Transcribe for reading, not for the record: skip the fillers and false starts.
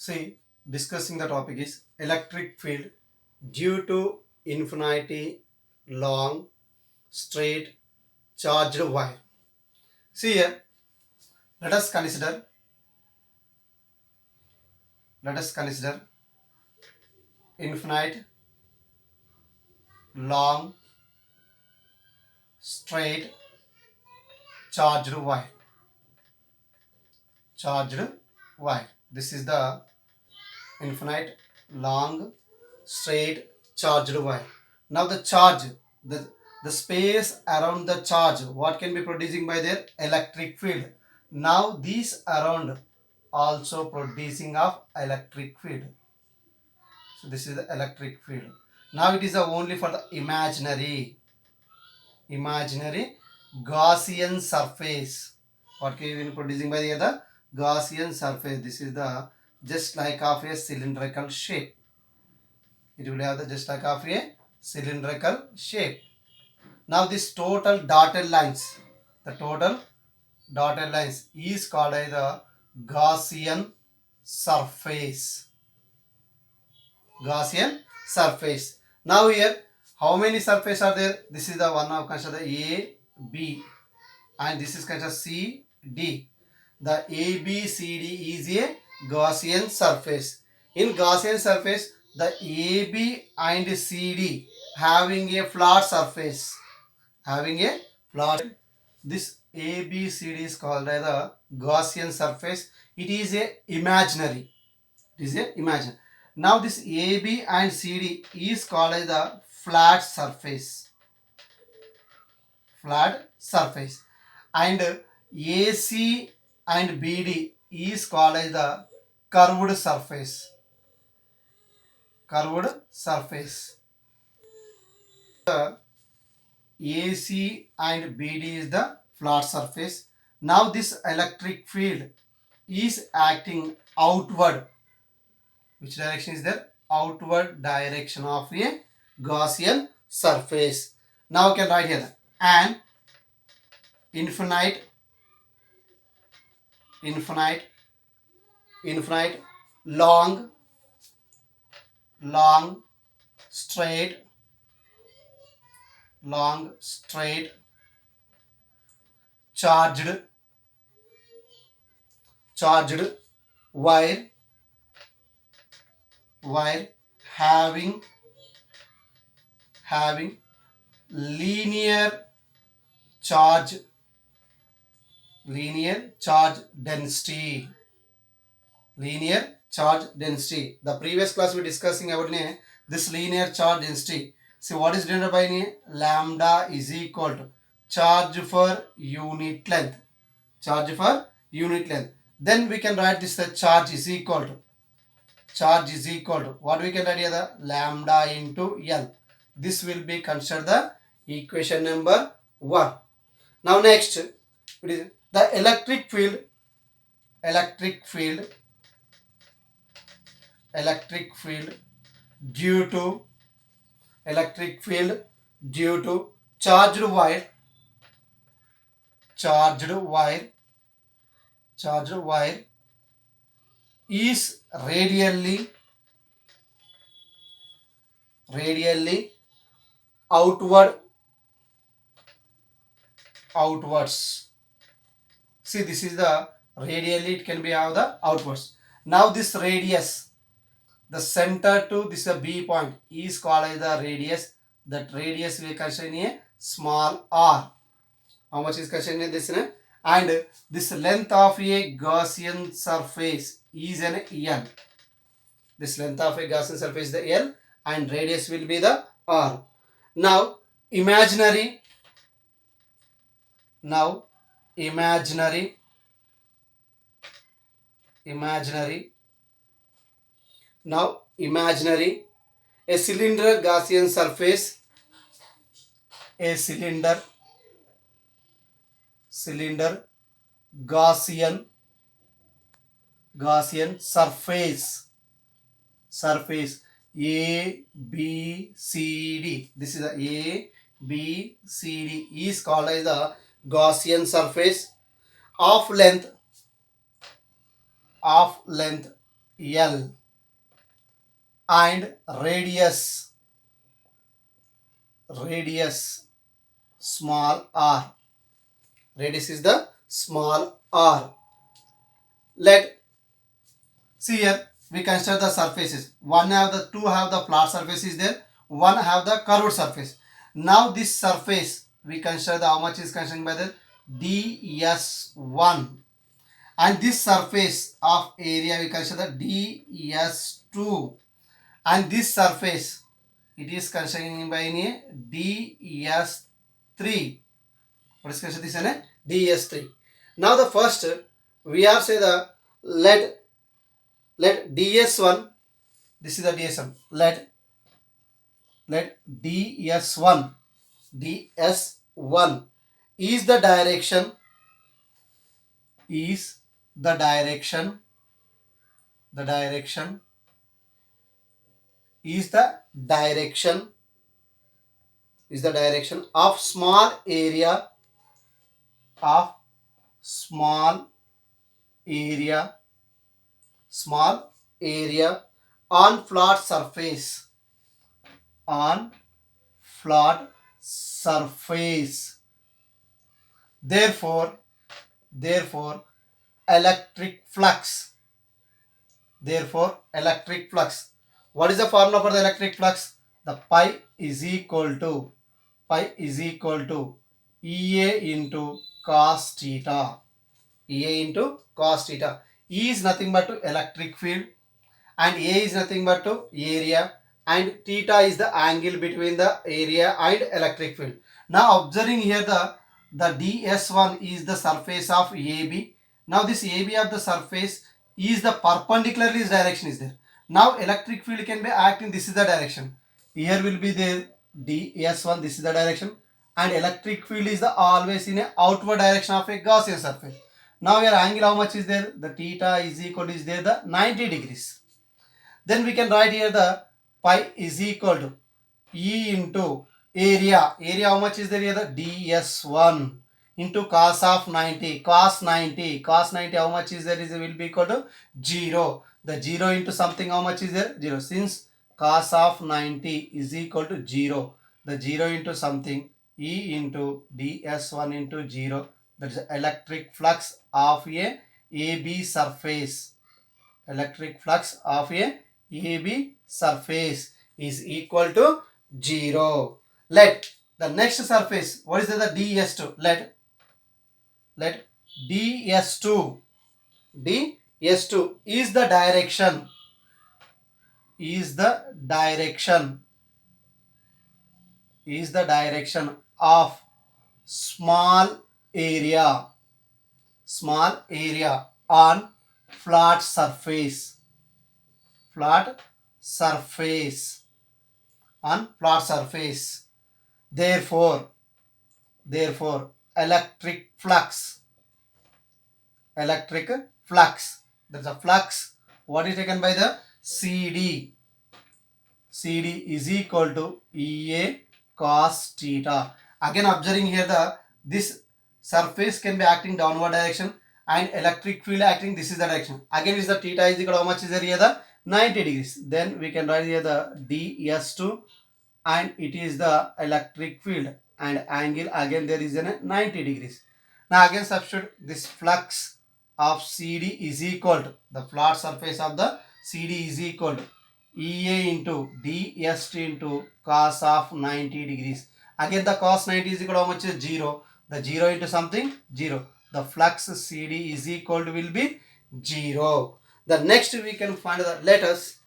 See, discussing the topic is electric field due to infinity long straight charged wire. See here, let us consider let us consider infinite long straight charged wire. Charged wire. This is the infinite long straight charged wire. Now the charge, the the space around the charge, what can be producing by their electric field. Now these around also producing of electric field. So this is the electric field. Now it is only for the imaginary Gaussian surface. What can be producing by the other Gaussian surface. This is the just like of a cylindrical shape. It will have the just like of a cylindrical shape. Now this total dotted lines, the total dotted lines is called as the Gaussian surface. Gaussian surface. Now here, how many surfaces are there? This is the one of consider A, B, and this is consider C, D. The A, B, C, D is a Gaussian surface. In Gaussian surface, the A, B and C, D having a flat surface. Having a flat. This A, B, C, D is called as the Gaussian surface. It is a imaginary. It is a imaginary. Now this AB and CD is called as the flat surface. Flat surface. And AC and BD is called as the curved surface. Curved surface. The AC and BD is the flat surface. Now this electric field is acting outward. Which direction is there? Outward direction of a Gaussian surface. Now we can write here an infinite long straight charged wire having linear charge density. The previous class we were discussing about this linear charge density. See what is denoted by lambda is equal to charge for unit length. Then we can write this the charge is equal to what we can write here, the lambda into L. This will be considered the equation number 1. Now next, it is the electric field due to charged wire is radially outwards. See, this is the radially, it can be how the outwards. Now this radius, the center to this B point is called as the radius. That radius we consider a small r. How much is considered in this? And this length of a Gaussian surface is an L. This length of a Gaussian surface is the L and radius will be the r. Now imaginary a cylinder Gaussian surface, Gaussian surface A, B, C, D. This is the A, B, C, D is called as the Gaussian surface of length L, and radius small r. Radius is the small r. Let see here we consider the surfaces. Two have the flat surface is there. One have the curved surface. Now this surface we consider the how much is considered by the ds1, and this surface of area we consider ds2, and this surface it is considered by ds3. What is considered this one? ds3. Now the first we are say the let ds1, this is the ds1, let ds1 is the direction of small area on flat surface therefore electric flux. What is the formula for the electric flux? The pi is equal to ea into cos theta. E is nothing but to electric field, and A is nothing but to area, and theta is the angle between the area and electric field. Now observing here the ds1 is the surface of AB. Now this AB of the surface is the perpendicularly its direction is there. Now electric field can be acting, this is the direction. Here will be there ds1, this is the direction, and electric field is the always in a outward direction of a Gaussian surface. Now your angle how much is there? The theta is equal is there the 90 degrees. Then we can write here the pi is equal to E into area. Area how much is there here? The ds1 into cos of 90. Cos 90 how much is there? Is will be equal to 0. The 0 into something how much is there? 0. Since cos of 90 is equal to 0. The 0 into something, E into ds1 into 0. That is electric flux of a AB surface. Electric flux of a AB surface is equal to 0. Let the next surface, what is the ds2? Let ds2 is the direction of small area on flat surface therefore electric flux, there's a flux, what is taken by the CD is equal to ea cos theta. Again observing here this surface can be acting downward direction, and electric field acting, this is the direction. Again is the theta is equal to how much is there here? The 90 degrees. Then we can write here the ds2, and it is the electric field, and angle again there is a 90 degrees. Now again substitute this flux of CD is equal to the flat surface of the CD is equal to ea into ds2 into cos of 90 degrees. Again the cos 90 is equal to how much is 0. The 0 into something 0. The flux CD is equal to will be 0. The next we can find the, let us